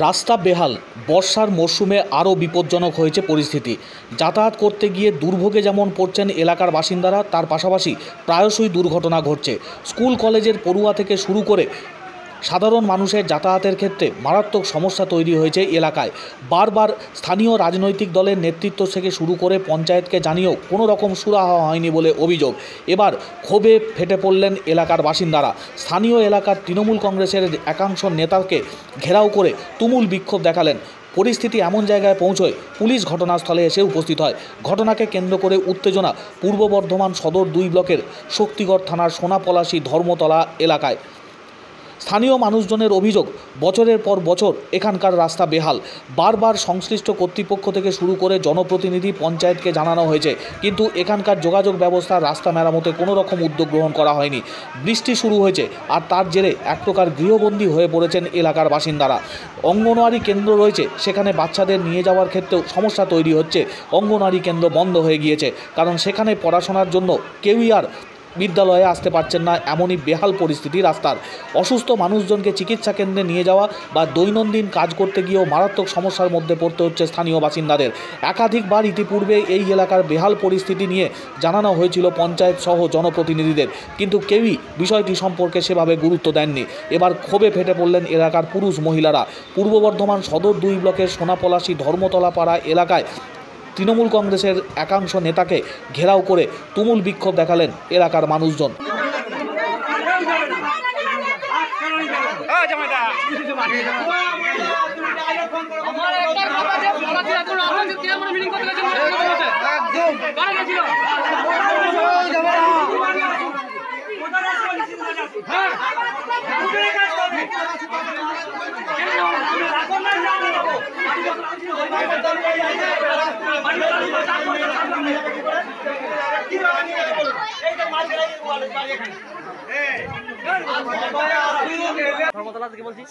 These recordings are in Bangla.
রাস্তা বেহাল, বর্ষার মরশুমে আরও বিপজ্জনক হয়েছে পরিস্থিতি। যাতায়াত করতে গিয়ে দুর্ভোগে যেমন পড়ছেন এলাকার বাসিন্দারা, তার পাশাপাশি প্রায়শই দুর্ঘটনা ঘটছে। স্কুল কলেজের পড়ুয়া থেকে শুরু করে সাধারণ মানুষের যাতায়াতের ক্ষেত্রে মারাত্মক সমস্যা তৈরি হয়েছে এলাকায়। বারবার স্থানীয় রাজনৈতিক দলের নেতৃত্ব থেকে শুরু করে পঞ্চায়েতকে জানিয়েও কোনো রকম সুরাহা হয়নি বলে অভিযোগ। এবার ক্ষোভে ফেটে পড়লেন এলাকার বাসিন্দারা। স্থানীয় এলাকার তৃণমূল কংগ্রেসের একাংশ নেতাকে ঘেরাও করে তুমুল বিক্ষোভ দেখালেন। পরিস্থিতি এমন জায়গায় পৌঁছয় পুলিশ ঘটনাস্থলে এসে উপস্থিত হয়। ঘটনাকে কেন্দ্র করে উত্তেজনা পূর্ব বর্ধমান সদর 2 ব্লকের শক্তিগড় থানার সোনাপলাশী ধর্মতলা এলাকায়। স্থানীয় মানুষজনের অভিযোগ, বছরের পর বছর এখানকার রাস্তা বেহাল। বারবার সংশ্লিষ্ট কর্তৃপক্ষ থেকে শুরু করে জনপ্রতিনিধি, পঞ্চায়েতকে জানানো হয়েছে, কিন্তু এখানকার যোগাযোগ ব্যবস্থা, রাস্তা মেরামতে কোনো রকম উদ্যোগ গ্রহণ করা হয়নি। বৃষ্টি শুরু হয়েছে, আর তার জেরে এক প্রকার গৃহবন্দী হয়ে পড়েছেন এলাকার বাসিন্দারা। অঙ্গনওয়াড়ি কেন্দ্র রয়েছে, সেখানে বাচ্চাদের নিয়ে যাওয়ার ক্ষেত্রেও সমস্যা তৈরি হচ্ছে। অঙ্গনওয়াড়ি কেন্দ্র বন্ধ হয়ে গিয়েছে, কারণ সেখানে পড়াশোনার জন্য কেউই আর বিদ্যালয়ে আসতে পারছেন না। এমনই বেহাল পরিস্থিতি রাস্তার। অসুস্থ মানুষজনকে চিকিৎসা কেন্দ্রে নিয়ে যাওয়া বা দৈনন্দিন কাজ করতে গিয়েও মারাত্মক সমস্যার মধ্যে পড়তে হচ্ছে স্থানীয় বাসিন্দাদের। একাধিকবার ইতিপূর্বে এই এলাকার বেহাল পরিস্থিতি নিয়ে জানানো হয়েছিল পঞ্চায়েত সহ জনপ্রতিনিধিদের, কিন্তু কেউই বিষয়টি সম্পর্কে সেভাবে গুরুত্ব দেননি। এবার ক্ষোভে ফেটে পড়লেন এলাকার পুরুষ মহিলারা। পূর্ব বর্ধমান সদর 2 ব্লকের সোনাপলাশী ধর্মতলা পাড়া এলাকায় তৃণমূল কংগ্রেসের একাংশ নেতাকে ঘেরাও করে তুমুল বিক্ষোভ দেখালেন এলাকার মানুষজন।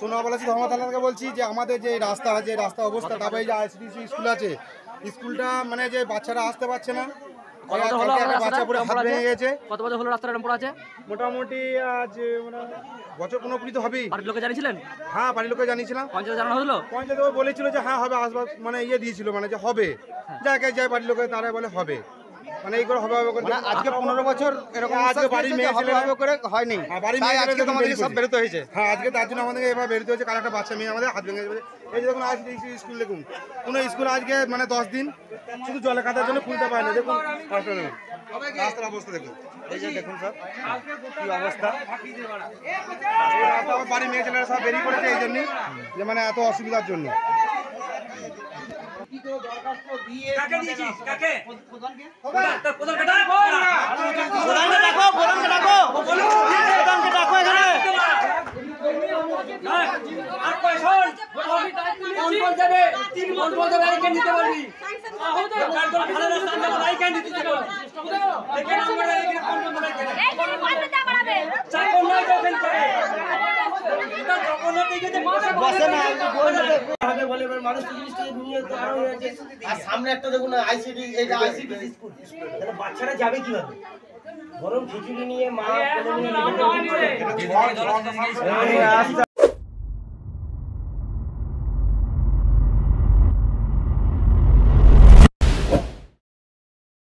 সোনাপলাশী ধর্মতলাকে বলছি যে আমাদের যে রাস্তা আছে, রাস্তা অবস্থা, তারপরে যে আইসিডিসি স্কুল আছে, স্কুলটা মানে যে বাচ্চারা আসতে পারছে না। বাচ্চা পুরো হাত ভেঙে গেছে। কত বছর হলো রাস্তাটা পড়ে আছে? মোটামুটি আজ বছর 15 তো হবেই। বাড়ির লোকে জানিয়েছিলেন? হ্যাঁ, বাড়ির লোকে জানিয়েছিলাম। পঞ্চায়েত জানানো হলো? পঞ্চায়েত বলেছিল যে হ্যাঁ হবে, আসবার মানে দিয়েছিল, মানে যে হবে, যাকে যায় বাড়ির লোকে তারা বলে হবে, মানে এই করে হবে করে। আজকে 15 বছর এরকম আজকে বাড়ির মেয়ে ছেলে করে হয়নি। বাড়ির মেয়ে আজকে আমাদের সব বেরোতে হয়েছে। হ্যাঁ, আজকে তার জন্য আমাদের এবার বেরোতে হয়েছে। কাল একটা বাচ্চা মেয়ে আমাদের হাত ভেঙে গেছে। এই যে দেখুন, আজ স্কুল দেখুন, কোনো স্কুল আজকে মানে 10 দিন শুধু জলে কাটার জন্য খুলতে পারে না। দেখুন রাস্তার অবস্থা দেখুন, এই যে দেখুন স্যার কি অবস্থা। বাড়ির মেয়ে ছেলেরা সব বেরিয়ে পড়েছে এই জন্যই, যে মানে এত অসুবিধার জন্য। সামনে একটা দেখুন আইসিডি, এইটা আইসিডি স্কুল, বাচ্চারা যাবে কিভাবে? গরম খিচুড়ি নিয়ে মা